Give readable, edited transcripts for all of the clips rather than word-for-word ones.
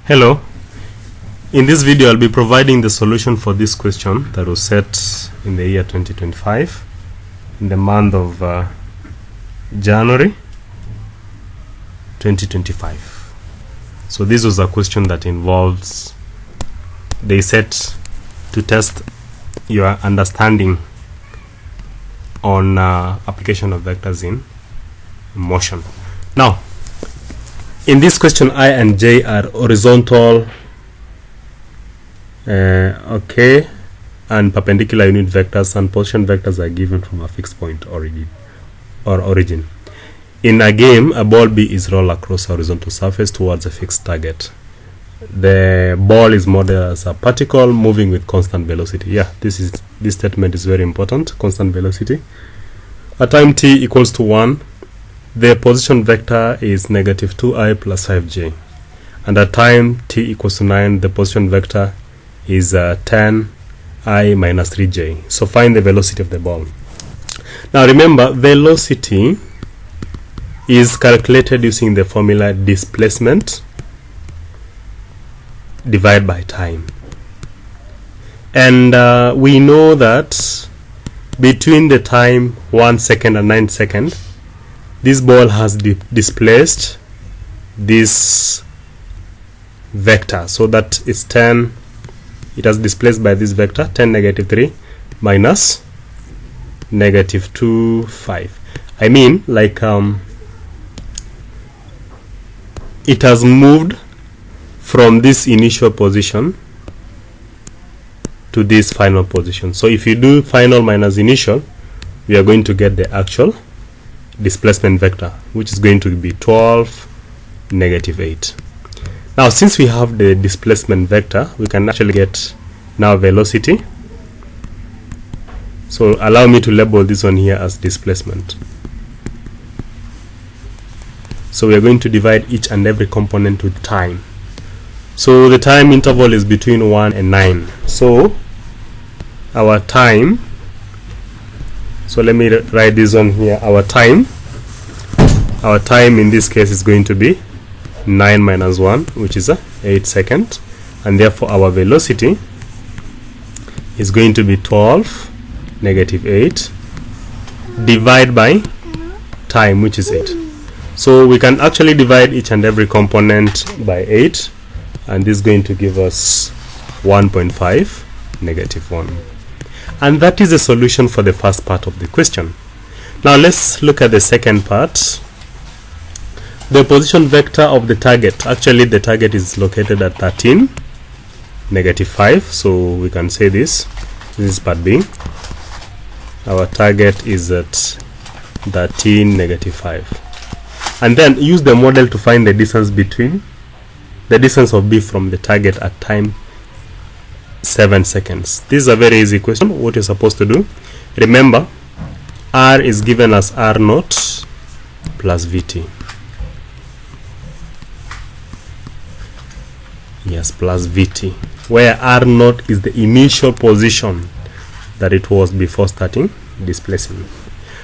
Hello, in this video I'll be providing the solution for this question that was set in the year 2025 in the month of January 2025. So this was a question that involves, they set to test your understanding on application of vectors in motion. Now, in this question, I and J are horizontal, and perpendicular unit vectors, and position vectors are given from a fixed point origin. In a game, a ball B is rolled across a horizontal surface towards a fixed target. The ball is modeled as a particle moving with constant velocity. Yeah, this statement is very important. Constant velocity. At time t equals to 1, the position vector is -2i plus 5j, and at time t equals to 9, the position vector is 10i minus 3j. So find the velocity of the ball. Now remember, velocity is calculated using the formula displacement divided by time, and we know that between the time 1 second and 9 seconds, this ball has displaced this vector, so that is 10. It has displaced by this vector 10 -3 minus -2 5. I mean, like it has moved from this initial position to this final position. So if you do final minus initial, we are going to get the actual displacement vector, which is going to be 12 -8. Now, since we have the displacement vector, we can actually get now velocity. So allow me to label this one here as displacement. So we are going to divide each and every component with time. So the time interval is between 1 and 9. So our time, so let me write this on here. Our time in this case is going to be 9 minus 1, which is 8 seconds, and therefore our velocity is going to be 12 -8 divided by time, which is 8. So we can actually divide each and every component by 8, and this is going to give us 1.5 -1. And that is the solution for the first part of the question. Now let's look at the second part. The position vector of the target. Actually, the target is located at 13 -5. So we can say this is part B. Our target is at 13 -5. And then use the model to find the distance between the distance of B from the target at time 7 seconds. This is a very easy question. What you're supposed to do, remember, R is given as R0 plus VT. Yes, plus VT, where R0 is the initial position that it was before starting displacing.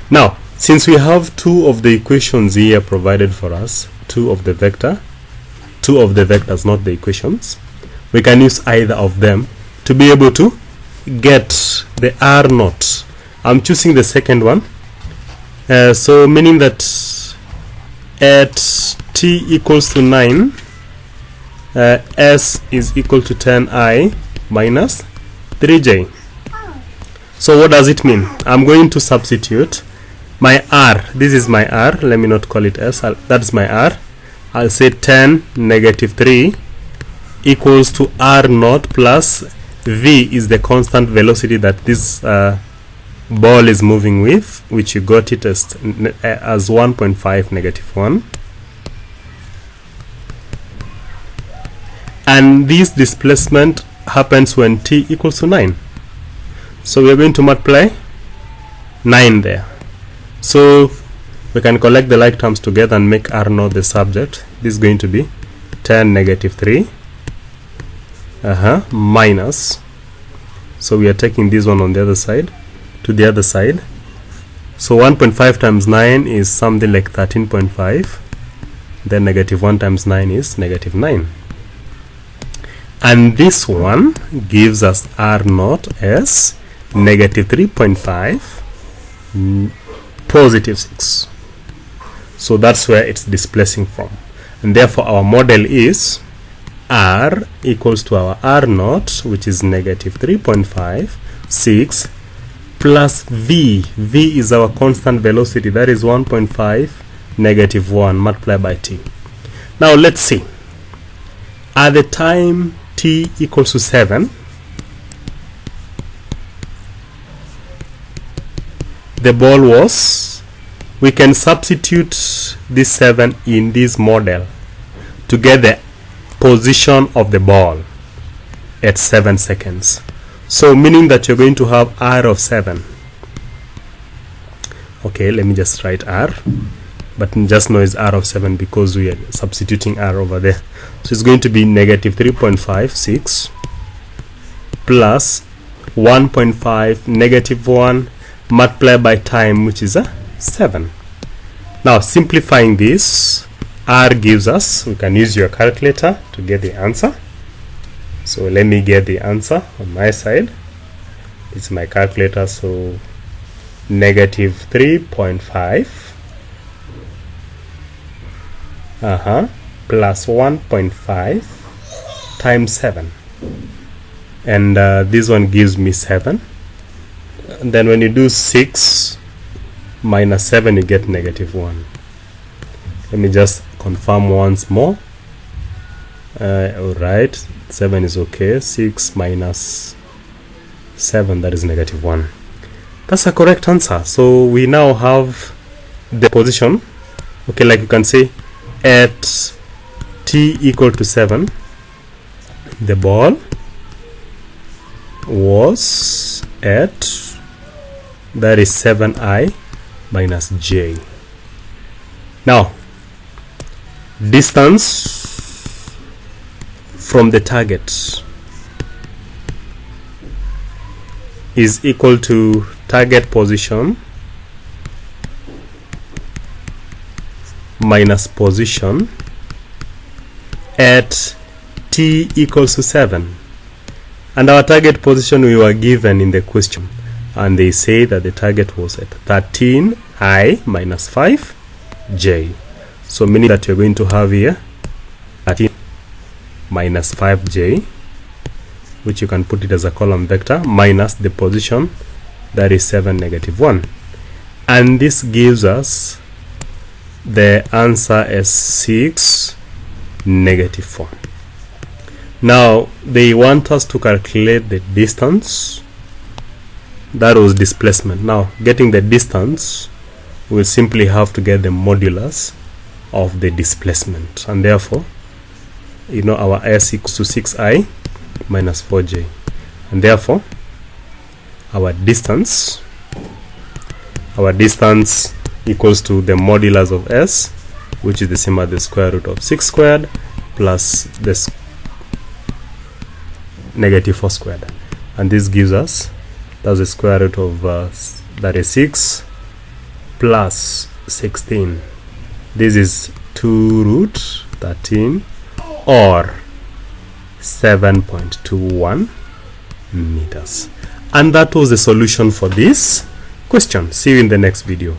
Now, since we have two of the equations here provided for us, two of the vectors, not the equations, we can use either of them to be able to get the R0. I'm choosing the second one, so meaning that at t equals to 9, S is equal to 10i minus 3j. So what does it mean? I'm going to substitute my R. This is my R. Let me not call it S. That's my R. I'll say 10 -3 equals to R0 plus V is the constant velocity that this ball is moving with, which you got it as 1.5 -1. And this displacement happens when t equals to 9. So we are going to multiply 9 there. So we can collect the like terms together and make R0 the subject. This is going to be 10 -3 minus, so we are taking this one on the other side to the other side. So 1.5 times 9 is something like 13.5. Then -1 times 9 is -9. and this one gives us r naught as negative 3.5 positive 6. So that's where it's displacing from, and therefore our model is r equals to our r naught, which is negative 3.5 6 plus v. V is our constant velocity, that is 1.5 negative 1 multiplied by t. Now let's see, at the time t equals to 7, the ball was, we can substitute this 7 in this model to get the position of the ball at 7 seconds. So meaning that you're going to have r of 7. Okay, let me just write r, but just know it's r of 7 because we are substituting r over there. So it's going to be negative 3.56 plus 1.5 negative 1 multiplied by time, which is a 7. Now simplifying this, r gives us, we can use your calculator to get the answer. So let me get the answer on my side. It's my calculator. So negative 3.5 plus 1.5 times 7, and this one gives me 7. And then when you do 6 minus 7, you get negative 1. Let me just confirm once more. Alright, 7 is okay. 6 minus 7, that is negative 1. That's a correct answer. So we now have the position. Okay, like you can say, at t equal to 7, the ball was at, that is 7i minus j. Now distance from the target is equal to target position minus position at t equals to 7, and our target position we were given in the question, and they say that the target was at 13i minus 5j. So meaning that you're going to have here 13 minus 5j, which you can put it as a column vector, minus the position, that is 7 negative 1, and this gives us the answer as 6 negative 4. Now they want us to calculate the distance, that was displacement. Now getting the distance, we'll simply have to get the modulus of the displacement, and therefore you know our s equals to 6i minus 4j, and therefore our distance equals to the modulus of s, which is the same as the square root of 6 squared plus this negative 4 squared, and this gives us, that's the square root of that is 6 plus 16. This is 2 root 13 or 7.21 meters. And that was the solution for this question. See you in the next video.